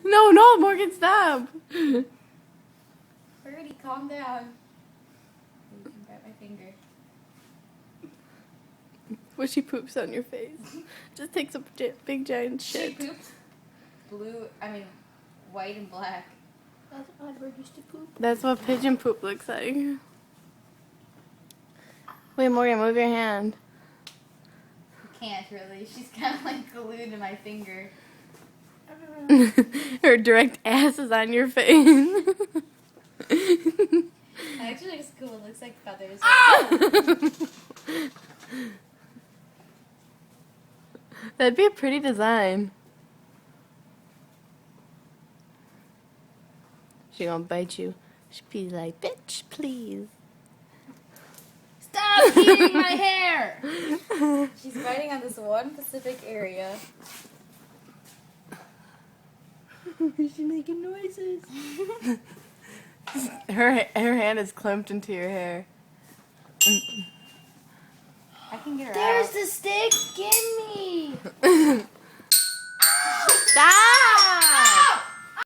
No, Morgan, stop. Birdie, calm down. You can grab my finger. When she poops on your face. Just takes a big giant shit. She pooped white and black. That's how bird used to poop. That's what pigeon poop looks like. Wait, Morgan, move your hand. You can't really. She's kind of like glued to my finger. Her direct ass is on your face. Actually looks cool. It looks like feathers. That'd be a pretty design. She gonna bite you. She'd be like, bitch, please. Stop eating my hair! She's biting on this one specific area. She's making noises. Her hand is clamped into your hair. I can get her There's out. the stick. Give me.